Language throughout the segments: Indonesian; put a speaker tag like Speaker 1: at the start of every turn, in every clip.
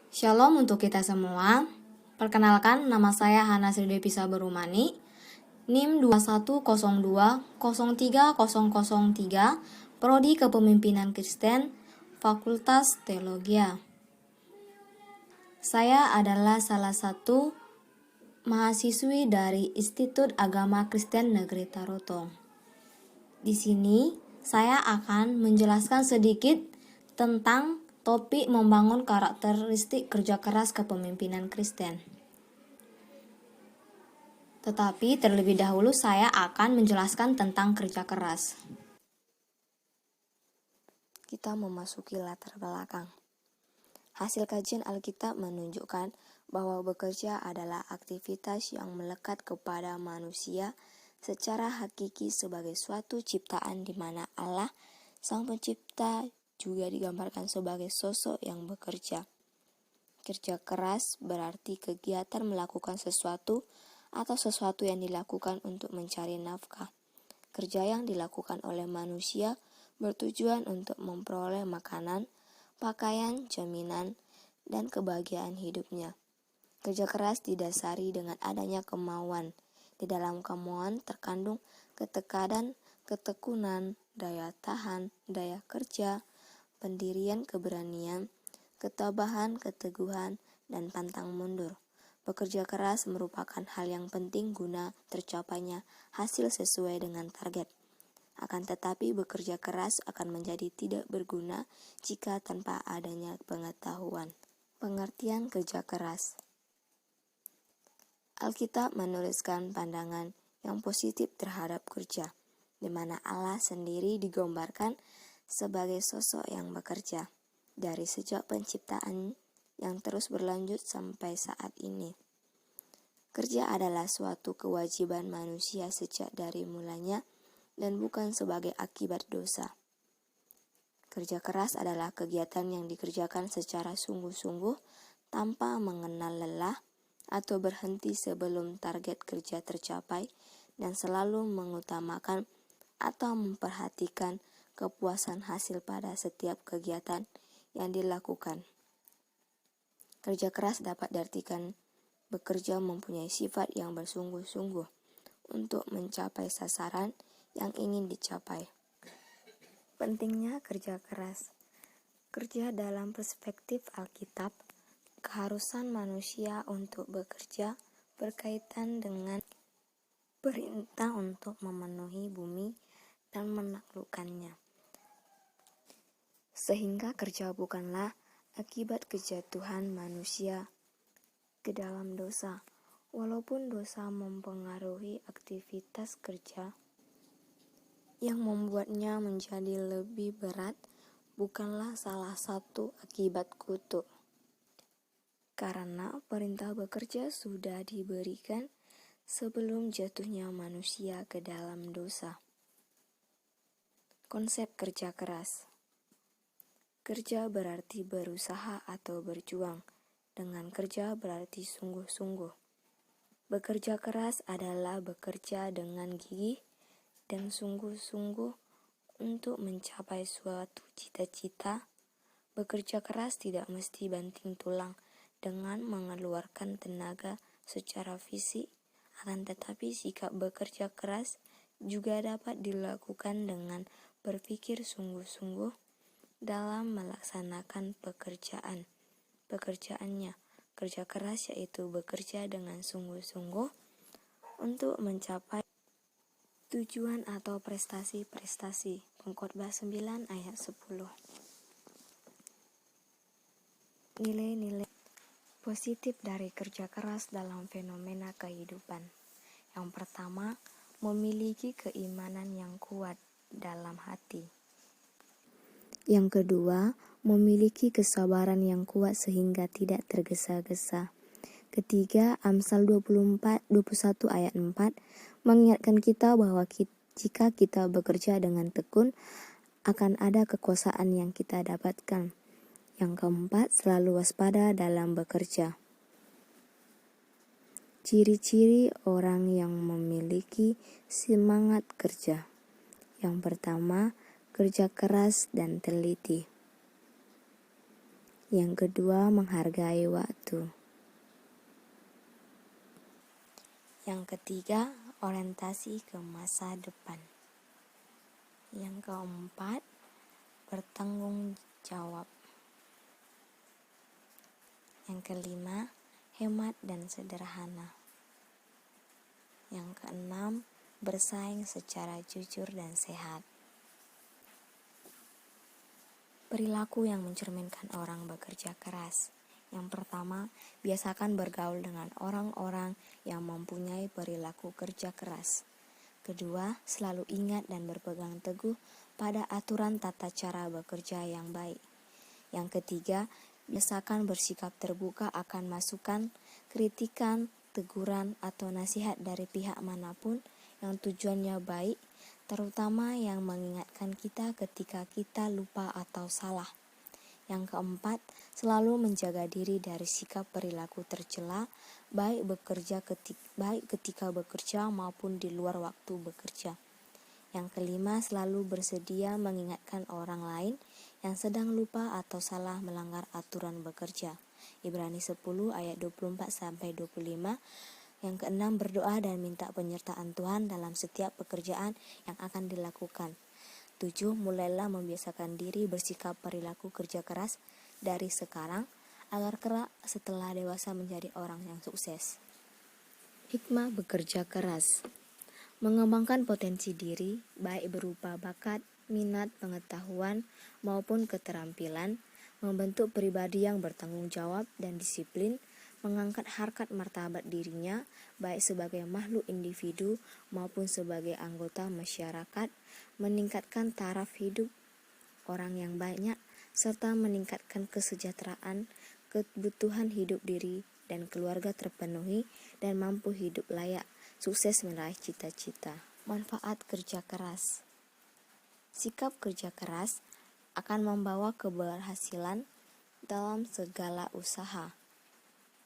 Speaker 1: Shalom untuk kita semua. Perkenalkan, nama saya Hana Sri Dewi Sabarumani, NIM 2102-03003, Prodi Kepemimpinan Kristen, Fakultas Teologi. Saya adalah salah satu mahasiswi dari Institut Agama Kristen Negeri Tarotong. Di sini, saya akan menjelaskan sedikit tentang topik membangun karakteristik kerja keras kepemimpinan Kristen. Tetapi terlebih dahulu saya akan menjelaskan tentang kerja keras. Kita memasuki latar belakang. Hasil kajian Alkitab menunjukkan bahwa bekerja adalah aktivitas yang melekat kepada manusia secara hakiki sebagai suatu ciptaan di mana Allah, Sang Pencipta, juga digambarkan sebagai sosok yang bekerja. Kerja keras berarti kegiatan melakukan sesuatu atau sesuatu yang dilakukan untuk mencari nafkah. Kerja yang dilakukan oleh manusia bertujuan untuk memperoleh makanan, pakaian, jaminan, dan kebahagiaan hidupnya. Kerja keras didasari dengan adanya kemauan. Di dalam kemauan terkandung ketekanan, ketekunan, daya tahan, daya kerja, pendirian, keberanian, ketabahan, keteguhan, dan pantang mundur. Bekerja keras merupakan hal yang penting guna tercapainya hasil sesuai dengan target. Akan tetapi bekerja keras akan menjadi tidak berguna jika tanpa adanya pengetahuan. Pengertian kerja keras. Alkitab menuliskan pandangan yang positif terhadap kerja, di mana Allah sendiri digambarkan sebagai sosok yang bekerja dari sejak penciptaan yang terus berlanjut sampai saat ini. Kerja adalah suatu kewajiban manusia sejak dari mulanya dan bukan sebagai akibat dosa. Kerja keras adalah kegiatan yang dikerjakan secara sungguh-sungguh tanpa mengenal lelah atau berhenti sebelum target kerja tercapai dan selalu mengutamakan atau memperhatikan kepuasan hasil pada setiap kegiatan yang dilakukan. Kerja keras dapat diartikan bekerja mempunyai sifat yang bersungguh-sungguh untuk mencapai sasaran yang ingin dicapai. Pentingnya kerja keras. Kerja dalam perspektif Alkitab, keharusan manusia untuk bekerja berkaitan dengan perintah untuk memenuhi bumi dan menaklukkannya. Sehingga kerja bukanlah akibat kejatuhan manusia ke dalam dosa. Walaupun dosa mempengaruhi aktivitas kerja yang membuatnya menjadi lebih berat, bukanlah salah satu akibat kutuk. Karena perintah bekerja sudah diberikan sebelum jatuhnya manusia ke dalam dosa. Konsep kerja keras. Kerja berarti berusaha atau berjuang. Dengan kerja berarti sungguh-sungguh. Bekerja keras adalah bekerja dengan gigih dan sungguh-sungguh untuk mencapai suatu cita-cita. Bekerja keras tidak mesti banting tulang dengan mengeluarkan tenaga secara fisik, akan tetapi sikap bekerja keras juga dapat dilakukan dengan berpikir sungguh-sungguh dalam melaksanakan pekerjaannya. Kerja keras yaitu bekerja dengan sungguh-sungguh untuk mencapai tujuan atau prestasi-prestasi. Pengkhotbah 9 ayat 10. Nilai-nilai positif dari kerja keras dalam fenomena kehidupan. Yang pertama, memiliki keimanan yang kuat dalam hati. Yang kedua, memiliki kesabaran yang kuat sehingga tidak tergesa-gesa. Ketiga, Amsal 21 ayat 4 mengingatkan kita bahwa jika kita bekerja dengan tekun, akan ada kekuasaan yang kita dapatkan. Yang keempat, selalu waspada dalam bekerja. Ciri-ciri orang yang memiliki semangat kerja. Yang pertama, kerja keras dan teliti. Yang kedua, menghargai waktu. Yang ketiga, orientasi ke masa depan. Yang keempat, bertanggung jawab. Yang kelima, hemat dan sederhana. Yang keenam, bersaing secara jujur dan sehat. Perilaku yang mencerminkan orang bekerja keras. Yang pertama, biasakan bergaul dengan orang-orang yang mempunyai perilaku kerja keras. Kedua, selalu ingat dan berpegang teguh pada aturan tata cara bekerja yang baik. Yang ketiga, biasakan bersikap terbuka akan masukan, kritikan, teguran, atau nasihat dari pihak manapun yang tujuannya baik, terutama yang mengingatkan kita ketika kita lupa atau salah. Yang keempat, selalu menjaga diri dari sikap perilaku tercela, baik ketika bekerja maupun di luar waktu bekerja. Yang kelima, selalu bersedia mengingatkan orang lain yang sedang lupa atau salah melanggar aturan bekerja. Ibrani 10 ayat 24-25. Yang keenam, berdoa dan minta penyertaan Tuhan dalam setiap pekerjaan yang akan dilakukan. 7. Mulailah membiasakan diri bersikap perilaku kerja keras dari sekarang agar kelak setelah dewasa menjadi orang yang sukses. Hikmah bekerja keras. Mengembangkan potensi diri, baik berupa bakat, minat, pengetahuan, maupun keterampilan, membentuk pribadi yang bertanggung jawab dan disiplin, mengangkat harkat martabat dirinya, baik sebagai makhluk individu maupun sebagai anggota masyarakat, meningkatkan taraf hidup orang yang banyak, serta meningkatkan kesejahteraan, kebutuhan hidup diri dan keluarga terpenuhi dan mampu hidup layak, sukses meraih cita-cita. Manfaat kerja keras. Sikap kerja keras akan membawa keberhasilan dalam segala usaha.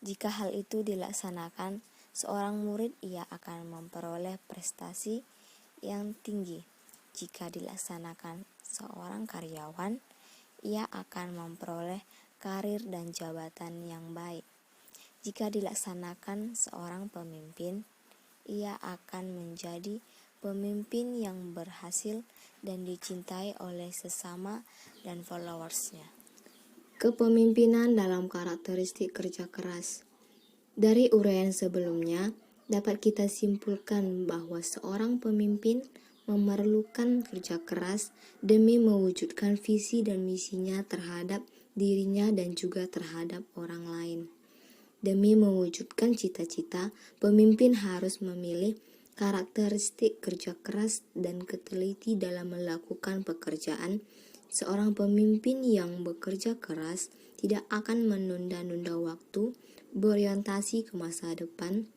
Speaker 1: Jika hal itu dilaksanakan, seorang murid ia akan memperoleh prestasi yang tinggi. Jika dilaksanakan seorang karyawan, ia akan memperoleh karir dan jabatan yang baik. Jika dilaksanakan seorang pemimpin, ia akan menjadi pemimpin yang berhasil dan dicintai oleh sesama dan followersnya. Kepemimpinan dalam karakteristik kerja keras. Dari uraian sebelumnya, dapat kita simpulkan bahwa seorang pemimpin memerlukan kerja keras demi mewujudkan visi dan misinya terhadap dirinya dan juga terhadap orang lain. Demi mewujudkan cita-cita, pemimpin harus memilih karakteristik kerja keras dan keteliti dalam melakukan pekerjaan. Seorang pemimpin yang bekerja keras tidak akan menunda-nunda waktu, berorientasi ke masa depan,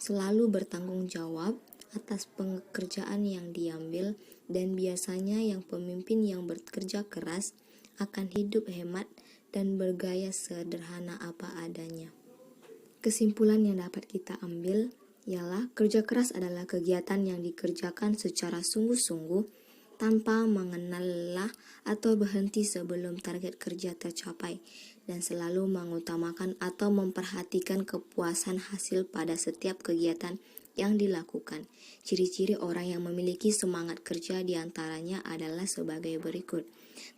Speaker 1: selalu bertanggung jawab atas pekerjaan yang diambil, dan biasanya yang pemimpin yang bekerja keras akan hidup hemat dan bergaya sederhana apa adanya. Kesimpulan yang dapat kita ambil ialah kerja keras adalah kegiatan yang dikerjakan secara sungguh-sungguh tanpa mengenal lelah atau berhenti sebelum target kerja tercapai, dan selalu mengutamakan atau memperhatikan kepuasan hasil pada setiap kegiatan yang dilakukan. Ciri-ciri orang yang memiliki semangat kerja diantaranya adalah sebagai berikut: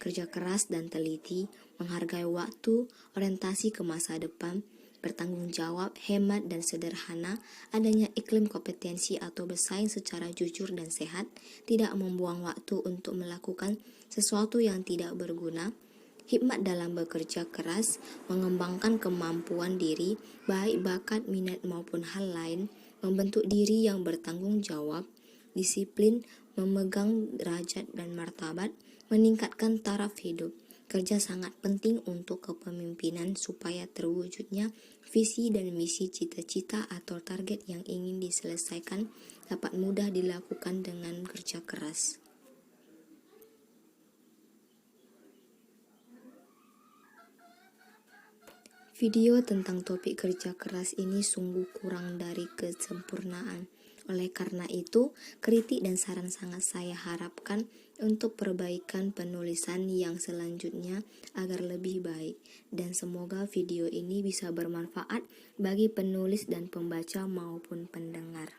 Speaker 1: kerja keras dan teliti, menghargai waktu, orientasi ke masa depan, bertanggung jawab, hemat dan sederhana, adanya iklim kompetensi atau bersaing secara jujur dan sehat, tidak membuang waktu untuk melakukan sesuatu yang tidak berguna, hikmat dalam bekerja keras, mengembangkan kemampuan diri, baik bakat, minat maupun hal lain, membentuk diri yang bertanggung jawab, disiplin, memegang derajat dan martabat, meningkatkan taraf hidup. Kerja sangat penting untuk kepemimpinan supaya terwujudnya visi dan misi cita-cita atau target yang ingin diselesaikan dapat mudah dilakukan dengan kerja keras. Video tentang topik kerja keras ini sungguh kurang dari kesempurnaan. Oleh karena itu, kritik dan saran sangat saya harapkan untuk perbaikan penulisan yang selanjutnya agar lebih baik. Dan semoga video ini bisa bermanfaat bagi penulis dan pembaca maupun pendengar.